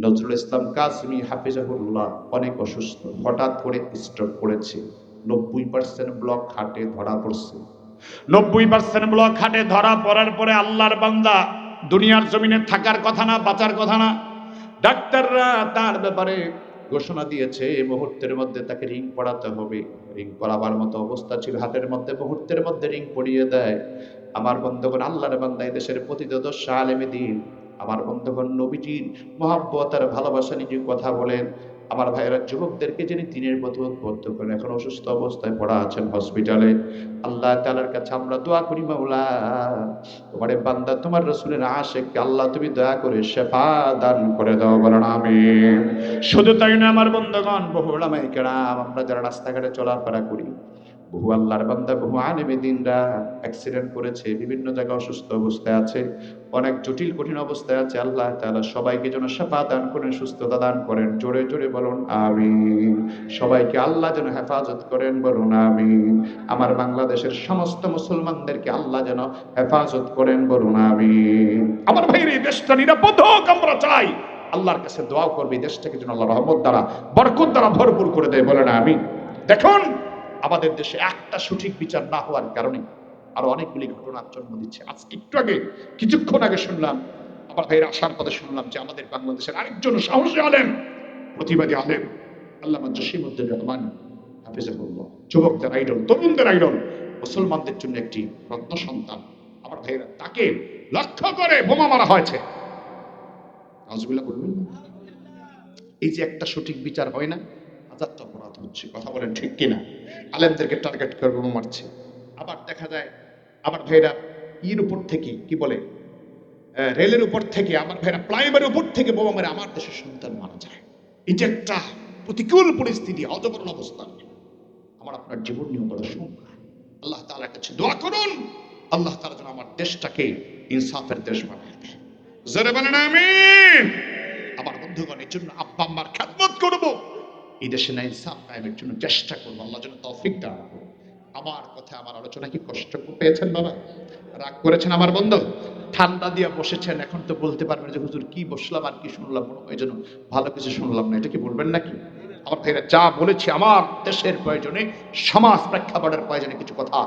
নজরুল ইসলাম কাসেমি হাফিজাহুল্লাহ অনেক অসুস্থ, হঠাৎ করে স্ট্রোক করেছে। 90% ব্লক হার্টে ধরা পড়ছে। 90% ব্লক হার্টে ধরা পড়ার পরে আল্লাহর বান্দা দুনিয়ার জমিনে থাকার কথা না, বাঁচার কথা না। ডাক্তাররা তার ব্যাপারে ঘোষণা দিয়েছে এই মুহূর্তের মধ্যে তাকে রিং পরাতে হবে। রিং পরাবার মতো অবস্থা ছিল, হাতের মধ্যে মুহূর্তের মধ্যে রিং পরিয়ে দেয়। আমার বন্ধুগণ, আল্লাহর বান্দা, এই দেশের প্রতিদর্শ আলেমে দ্বীন, আমার বন্ধুগণ, নবীজির মহব্বত আর ভালোবাসা নিয়ে কথা বলেন। আমার ভাইয়েরা, যুবকদেরকে যিনি দিনের পথে উদ্বুদ্ধ করেন, এখন অসুস্থ অবস্থায় পড়া আছেন হসপিটালে। আল্লাহ তাআলার কাছে আমরা দোয়া করি, মাওলা তোমার বান্দা, তোমার রাসূলের আশিক, আল্লাহ তুমি দয়া করে শেফা দান করে দাও, বলেন আমিন। শুধু তাই না আমার বন্ধুগণ, বহু উলামায়ে কেরাম, আমরা যারা রাস্তাঘাটে চলাফেরা করি, বহু আল্লাহর বান্দা, বহু আলেমে দ্বীনরা অ্যাক্সিডেন্ট করেছে, বিভিন্ন জায়গায় অসুস্থ অবস্থায় আছে, অনেক জটিল কঠিন অবস্থায় আছে। আল্লাহ তাআলা সবাইকে যেন শেফা দান করেন, সুস্থতা দান করেন। জোরে জোরে বলুন আমিন। সবাইকে আল্লাহ যেন হেফাজত করেন, বলুন আমিন। আমার বাংলাদেশের সমস্ত মুসলমানদেরকে আল্লাহ যেন হেফাজত করেন, বলুন আমিন। আমার ভাইয়ের, এই দেশটা নিরাপদ হোক আমরা চাই। আল্লাহর কাছে দোয়া করবে দেশটাকে যেন আল্লাহ রহমত দ্বারা, বরকত দ্বারা ভরপুর করে দেয়, বলেন আমিন। দেখুন, আমাদের দেশে একটা সঠিক বিচার না হওয়ার কারণে আরো অনেকগুলি ঘটনার জন্ম দিচ্ছে। আজকে একটু আগে, কিছুক্ষণ আগে শুনলাম, আমার ভাইয়ের আসার পথে শুনলাম যে আমাদের বাংলাদেশের আরেকজন সাহসী আলেম, প্রতিবাদী আলেম, আল্লামা জসিমউদ্দিন রহমান হাফিজাহুল্লাহ, যুবকদের আইডল, তরুণদের আইডল, মুসলমানদের জন্য একটি রত্ন সন্তান। আমার ভাইয়েরা, তাকে লক্ষ্য করে বোমা মারা হয়েছে। নাউজুবিল্লাহ বলবেন না? এই যে একটা সঠিক বিচার হয় না, হাজারটা অপরাধ হচ্ছে। কথা বলেন ঠিক কিনা? আলেমদেরকে টার্গেট করে বোমা মারছে। আবার দেখা যায় আমার ভাইরা ইয়ের উপর থেকে, কি বলে, রেলের উপর থেকে, আমার ভাইরা ফ্লাইওভারের উপর থেকে বোমা মেরে আমার দেশের সন্তান মারা যায়। এই যে একটা প্রতিকূল পরিস্থিতি, অজবরল অবস্থা, আমার আপনার জীবন নিয়ে বড় শঙ্কা। আল্লাহ তাআলার কাছে দোয়া করুন, আল্লাহ তাআলা যেন আমার দেশটাকে ইনসাফের দেশ বানায় দেয়। জোরে বলেন আমিন। আমার বন্ধুগণ, এর জন্য আব্বা আম্মার খেদমত করব, এই দেশে না ইনসাফ কায়েমের জন্য চেষ্টা করবো। আল্লাহ যেন তৌফিক দান করুন। আমার কথা, আমার আলোচনা কি কষ্ট পেয়েছেন বাবা? রাগ করেছেন আমার বন্ধু? ঠান্ডা দিয়া বসেছেন, এখন তো বলতে পারবেন যে হুজুর কি বসলাম আর কি শুনলাম, মনে হয় যেন ভালো কিছু শুনলাম না, এটা কি বলবেন নাকি? আমার ভাইরা, যা বলেছি আমার দেশের প্রয়োজনে, সমাজ প্রেক্ষাপটের প্রয়োজনে কিছু কথা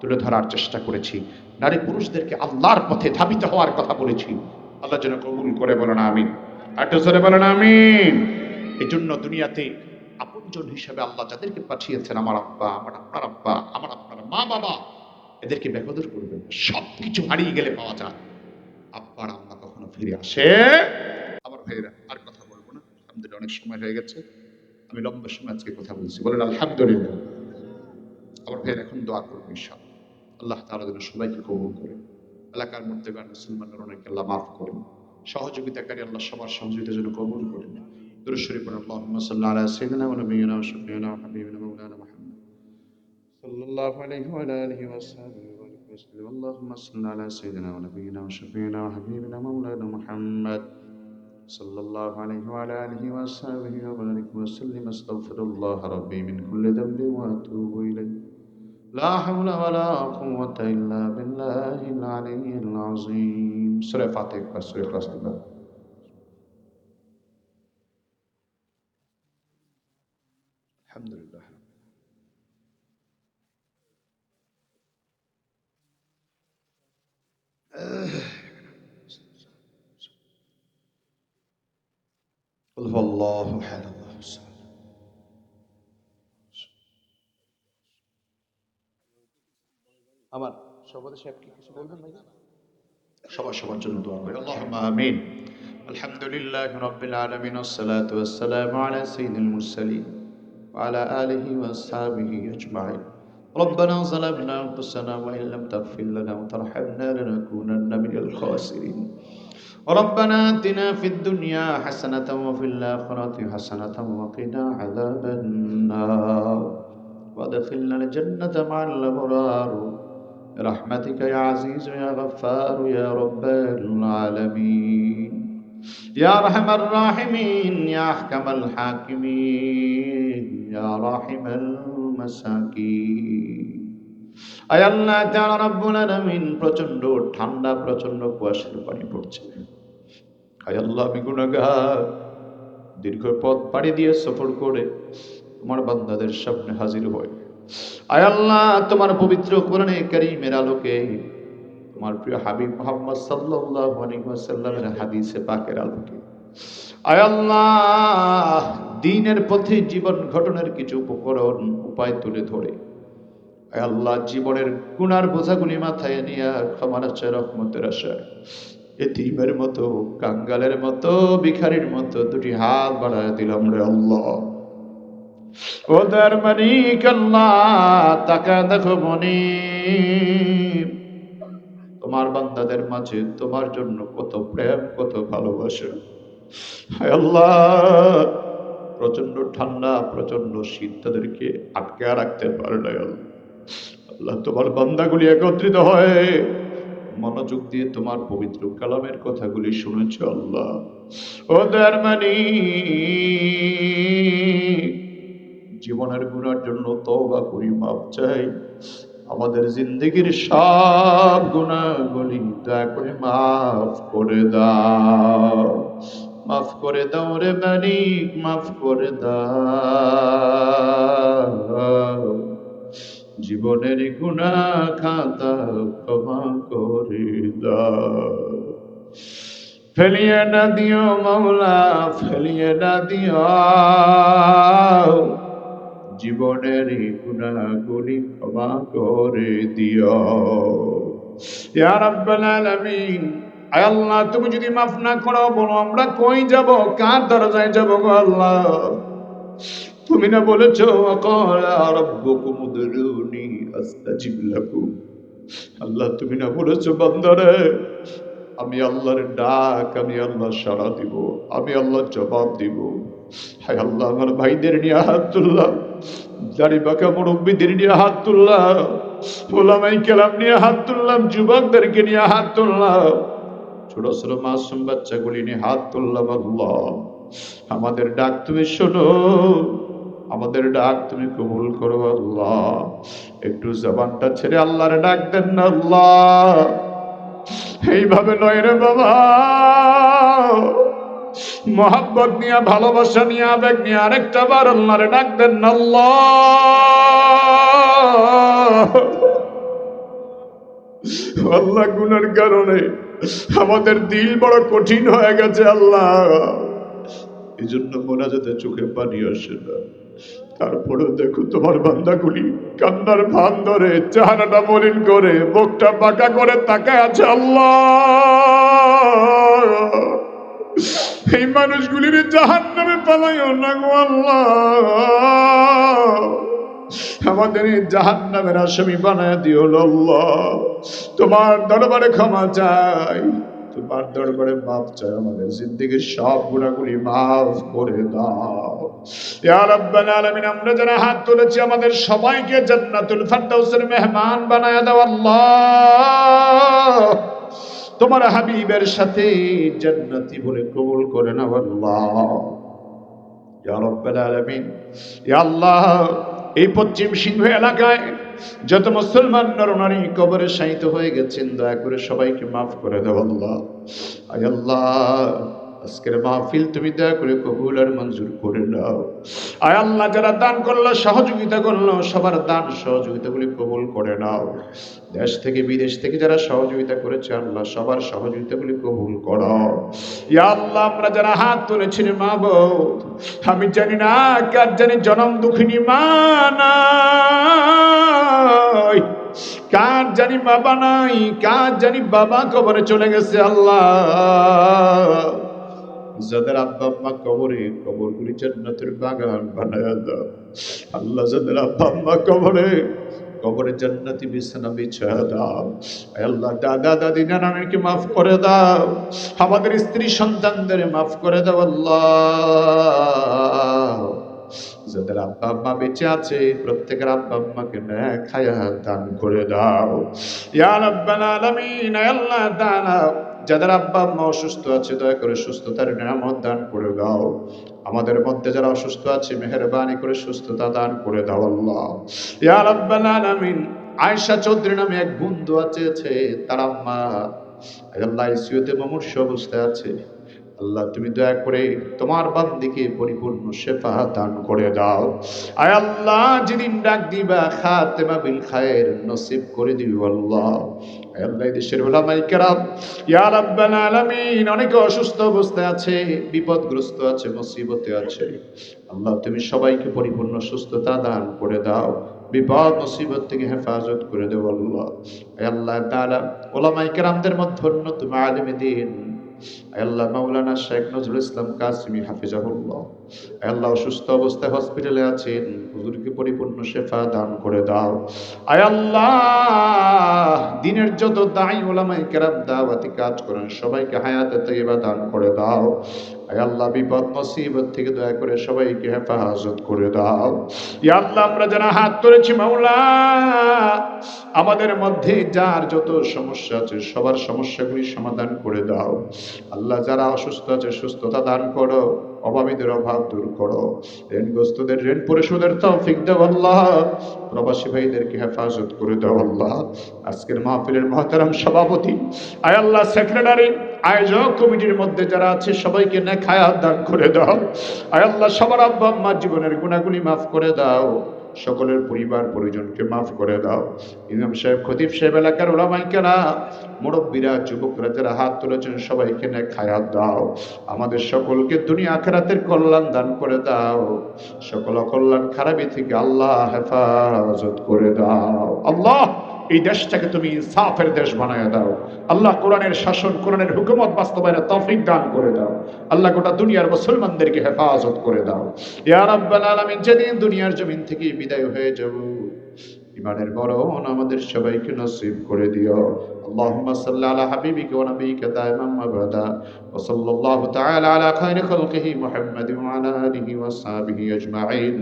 তুলে ধরার চেষ্টা করেছি। নারী পুরুষদেরকে আল্লাহর পথে ধাবিত হওয়ার কথা বলেছি। আল্লাহ যেন কবুল করে, বলেন আমিন। আরেকটু জোরে বলেন আমিন। এই জন্য দুনিয়াতে আপনজন হিসেবে আল্লাহ যাদেরকে পাঠিয়েছেন, আমার আব্বা, আমার আপনার আব্বা, আমার আপনার মা বাবা, এদেরকে বেকদর করবেন। সবকিছু হারিয়ে গেলে পাওয়া যায়, আব্বার আম্মা কখনো ফিরে আসে। আমার ভাইয়েরা, আর কথা বলবো না, আলহামদুলিল্লাহ অনেক সময় হয়ে গেছে, আমি লম্বা সময় আজকে কথা বলছি, বলেন আলহামদুলিল্লাহ। আমার ভাইয়ের এখন দোয়া করবো ইনশাআল্লাহ, আল্লাহ তাআলা যেন সবাইকে কবুল করেন। এলাকার মধ্যে মুসলমানদের অনেক আল্লাহ মাফ করেন, সহযোগিতাকারী আল্লাহ সবার সহযোগিতা যেন কবুল করেন। দুরূদ শরীফ পড়ুন, আল্লাহুম্মা সাল্লি আলা সাইয়্যিদিনা ওয়া নাবিয়িনা ওয়া শাফিঈনা ওয়া হাবিবিনা মাওলানা মুহাম্মদ সাল্লাল্লাহু আলাইহি ওয়া আলা আলিহি ওয়া সাহবিহি ওয়া সাল্লাম। আল্লাহুম্মা সাল্লি আলা সাইয়্যিদিনা ওয়া নাবিয়িনা ওয়া শাফিঈনা ওয়া হাবিবিনা মাওলানা মুহাম্মদ সাল্লাল্লাহু আলাইহি ওয়া আলা আলিহি ওয়া সাহবিহি ওয়া বারিক ওয়া সাল্লিম। আস্তাগফিরুল্লাহ রাব্বি মিন কুল্লি যামবিন ওয়া আতুবু ইলাইহি। লা হাওলা ওয়া লা কুওয়াতা ইল্লা বিল্লাহিল আলিয়্যিল আযীম। সূরা ফাতিহা, সূরা ইখলাস। আলহামদুলিল্লাহ। قل هو الله احد الله الصمد। আমার সভাপতি সাহেব কি কিছু বলবেন ভাই? সবার সবার জন্য দোয়া করি, আল্লাহুম্মা আমিন। আলহামদুলিল্লাহি রাব্বিল আলামিন, ওয়াসসালাতু ওয়াসসালামু আলা সাইয়্যিদিল মুরসালিন ওয়া আলা আলিহি ওয়া আসহাবিহি আজমাইন। ربنا ظلمنا أنفسنا وإن لم تغفر لنا وترحمنا لنكونن من الخاسرين. ربنا آتنا في الدنيا حسنة وفي الآخرة حسنة وقنا عذاب النار وادخلنا الجنة مع الأبرار برحمتك يا عزيز يا غفار يا رب العالمين يا أرحم الراحمين يا أحكم الحاكمين يا راحم المساكين। আয় আল্লাহ তাআলা রব্বুল আলামিন, প্রচন্ড ঠান্ডা, প্রচন্ড কুয়াশার পানি পড়ছে। আয় আল্লাহ, আমি গুনাহগার, দীর্ঘ পথ পাড়ি দিয়ে সফর করে তোমার বান্দাদের সামনে হাজির হয়। আয় আল্লাহ, তোমার পবিত্র কোরআনে কারীমের আলোকে, তোমার প্রিয় হাবিব মুহাম্মদ সাল্লাল্লাহু আলাইহি ওয়াসাল্লামের হাদিসে পাকের আলোকে, আয় আল্লাহ, দ্বীনের পথে জীবন ঘটনার কিছু উপকরণ উপায় তুলে ধরে, আয় আল্লাহ, জীবনের গুনার বোঝাগুলি মাথায় নিয়ে ক্ষমার আশায়, রহমতের আশায়, এতিমের মতো, কাঙ্গালের মতো, ভিখারির মতো দুটি হাত বাড়ায় দিলাম রে আল্লাহ। ও দয়ার মালিক আল্লাহ, তাকায় দেখো মনিব, তোমার বান্দাদের মাঝে তোমার জন্য কত প্রেম, কত ভালোবাসা। হায় আল্লাহ, প্রচন্ড ঠান্ডা, প্রচন্ড শীত তাদেরকে আটকে রাখতে পারে না। আল্লাহ, তোমার বান্দাগুলি একত্রিত হয় মনোযোগ দিয়ে তোমার পবিত্র কালামের কথাগুলি শুনেছ আল্লাহ। ও দয়ার মালিক, জীবনের গুনার জন্য তওবা করি, মাপ চাই। আমাদের জিন্দেগির সব গুনাহগুলি দয়া করে মাফ করে দাও, মাফ করে দাও রে মালিক, মাফ করে দাও। জীবনের গুনাহ খাতা ক্ষমা করে দাও। ফেলিয়ে না দিও মাওলা, ফেলিয়ে না দিও, জীবনের গুনাহগুলি ক্ষমা করে দিও ইয়া রাব্বাল আলামিন। আয় আল্লাহ, তুমি যদি মাফ না করো, বলো আমরা কই যাব, কার দরজায় যাব গো আল্লাহ? তুমি না বলেছো ওয়াকালা রাব্বুকুম উদউনি আস্তাজিব লাকুম। আল্লাহ, তুমি না বলেছো বান্দারে আমি আল্লাহর ডাক, আমি আল্লাহ সাড়া দিব, আমি আল্লাহ জবাব দিব। হায় আল্লাহ, আমার ভাইদের নিয়ে হাত তুললাম, দাড়ি বাঁকা মুরব্বীদের নিয়ে হাত তুললাম, ওলামাই কেরাম নিয়ে হাত তুললাম, যুবকদেরকে নিয়ে হাত তুললাম, ছোট ছোট মাসুম বাচ্চাগুলি নিয়ে হাত তুললাম। আল্লাহ, আমাদের ডাক তুমি শোনো, আমাদের ডাক তুমি কবুল করো আল্লাহ। একটু জবানটা ছেড়ে আল্লাহর ডাক দেন না আল্লাহ। এইভাবে নয় রে বাবা, মোহাব্বত নিয়ে, ভালোবাসা নিয়ে, আবেগ নিয়ে আরেকটা বার আল্লাহরে ডাক দেন না আল্লাহ। আল্লাহ, গুনার কারণে আমাদের দিল বড় কঠিন হয়ে গেছে আল্লাহ, এই জন্য মোনাজাতে চোখে পানি আসে না। তারপরেও দেখো তোমার বান্দাগুলি কান্নার ভান ধরে, চেহারাটা মলিন করে, মুখটা বাঁকা করে তাকায় আছে আল্লাহ। এই মানুষগুলির জাহান্নামে পালাইও না গো আল্লাহ, আমাদের এই জাহান্নামের আসামি বানায় দিও আল্লাহ। তোমার দরবারে ক্ষমা চাই, তোমার দরবারে মাফ চাই, আমাদের জিন্দেগীর সব গুনাহগুলি মাফ করে দাও ইয়া রাব্বাল আলামিন। আমরা যারা হাত তুলেছি আমাদের সবাইকে জান্নাতুল ফেরদাউসের মেহমান বানায় দাও আল্লাহ। তোমার হাবিবের সাথে জান্নাতি বলে কবুল করে নাও আল্লাহ ইয়া রাব্বাল আলামিন। ইয়া আল্লাহ, এই পশ্চিম সিংহ এলাকায় যত মুসলমান নরনারী কবরে শায়িত হয়ে গেছেন, দয়া করে সবাইকে মাফ করে দাও আল্লাহ। আয় আল্লাহ, আজকের মাহফিল তুমি দয়া করে কবুল আর মঞ্জুর করে নাও। আয় আল্লাহ, যারা দান করলো, সহযোগিতা করলো, সবার দান সহযোগিতাগুলি কবুল করে নাও। দেশ থেকে বিদেশ থেকে যারা সহযোগিতা করেছে আল্লাহ, সবার সহযোগিতাগুলি কবুল করো ইয়া আল্লাহ। আমরা যারা হাত তুলেছি মা বউ, আমি জানি না কার জানি জনম দুঃখিনী মা নাই, কার জানি বাবা নাই, কার জানি বাবা কবরে চলে গেছে আল্লাহ। যাদের আব্বা আম্মা কবরে, কবরগুলি জান্নাতের বাগান বানায়া দাও আল্লাহ। যাদের আব্বা আম্মা কবরে, কবরে জান্নাতি বিছানা বিছায়া দাও আল্লাহ। দাদা দাদি নানাকে মাফ করে দাও, আমাদের স্ত্রী সন্তানদের মাফ করে দাও আল্লাহ। যাদের আব্বা আম্মা বেঁচে আছে প্রত্যেকের আব্বা আম্মাকে নেক হায়াত দান করে দাও ইয়া রাব্বাল আলামিন। আল্লাহ তাআলা, যাদের আব্বা আম্মা অসুস্থ আছে দয়া করে সুস্থতার নিয়ামত দান করে দাও। আমাদের মধ্যে যারা অসুস্থ আছে মেহেরবানি করে সুস্থতা দান করে দাও আল্লাহ ইয়া রাব্বাল আলামিন। আয়েশা চৌধুরী নামে এক বন্ধু আছে, তার আম্মা আল্লাহ আইসিইউতে মুমূর্ষু অবস্থায় আছে, আল্লাহ তুমি দয়া করে তোমার বান্দিকে পরিপূর্ণ শেফা দান করে দাও। আয় আল্লাহ যেদিন ডাক দিবা খাতেমা বিল খায়ের নসিব করে দিও আল্লাহ। আয় আল্লাহ এই দেশের উলামায়ে কেরাম ইয়া রাব্বাল আলামিন অনেকে অসুস্থ অবস্থায় আছে, বিপদগ্রস্ত আছে, মুসিবতে আছে। আল্লাহ তুমি সবাইকে পরিপূর্ণ সুস্থতা দান করে দাও, বিপদ মুসিবত থেকে হেফাজত করে দেও আল্লাহ। আয় আল্লাহ তাআলা উলামায়ে কেরামদের মধ্যে অন্যতম আলেমে দ্বীন আল্লাহ মাওলানা শেখ নজরুল ইসলাম কাসিমি হাফিজাহুল্লাহ, আল্লাহ অসুস্থ অবস্থায় হসপিটালে আছেন, হুজুরকে পরিপূর্ণ শেফা দান করে দাও। আয় আল্লাহ দিনের যত দাঈ উলামায়ে কেরাম দাওয়াতি কাজ করেন সবাইকে হায়াতে তাইয়্যিবা দান করে দাও। আয় আল্লাহ বিপদ মুসিবত থেকে দয়া করে সবাইকে হেফাজত করে দাও। ইয়া আল্লাহ আমরা যারা হাত তুলেছি মাওলা, আমাদের মধ্যে যার যত সমস্যা আছে সবার সমস্যাগুলি সমাধান করে দাও। আল্লাহ যারা অসুস্থ আছে সুস্থতা দান করো, অভাবীদের অভাব দূর করো, ঋণগ্রস্তদের ঋণ পরিশোধের তৌফিক দাও আল্লাহ। প্রবাসী ভাইদেরকে হেফাজত করে দাও আল্লাহ। আজকের মাহফিলের মহতারাম সভাপতি, আয় আল্লাহ সেক্রেটারি, আয়োজক কমিটির মধ্যে যারা আছে সবাইকে নেক হায়াত দান করে দাও। আয় আল্লাহ সবার আব্বা আম্মার জীবনের গুনাহগুলি মাফ করে দাও, সকলের পরিবার পরিজনকে মাফ করে দাও। ইমাম সাহেব, খতিব সাহেব, এলাকার উলামায়ে কেরাম, মুরব্বীরা, যুবকরা যারা হাত তুলেছেন সবাইকে নেক হায়াত দাও। আমাদের সকলকে দুনিয়া আখিরাতের কল্যাণ দান করে দাও। সকল অকল্যাণ খারাপি থেকে আল্লাহ হেফাজত করে দাও। আল্লাহ এই দেশটাকে তুমি ইনসাফের দেশ বানায় দাও আল্লাহ। কোরআনের শাসন, কোরআনের হুকুমত বাস্তবায়নের তৌফিক দান করে দাও আল্লাহ। গোটা দুনিয়ার মুসলমানদেরকে হেফাজত করে দাও ইয়া রাব্বাল আলামিন। যেদিন দুনিয়ার জমিন থেকে বিদায় হয়ে যাব, ইমানের মরণ আমাদের সবাইকে নসিব করে দিও। আল্লাহুম্মা সাল্লি আলা হাবিবিকা ওয়া নাবিয়িকা দাইমান আবাদা ওয়া সাল্লাল্লাহু তাআলা আলা খায়রি খালকিহি মুহাম্মাদিন ওয়া আলা আলিহি ওয়া সাহবিহি আজমাইন।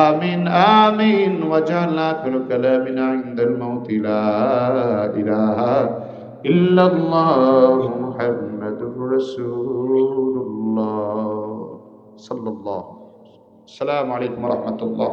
আমিন আমিন। ওয়াজআলনা আখিরা কালামিনা ইনদাল মাউতি লা ইলাহা ইল্লাল্লাহু মুহাম্মাদুর রাসূলুল্লাহ সাল্লাল্লাহু। আসসালামু আলাইকুম ওয়া রাহমাতুল্লাহ।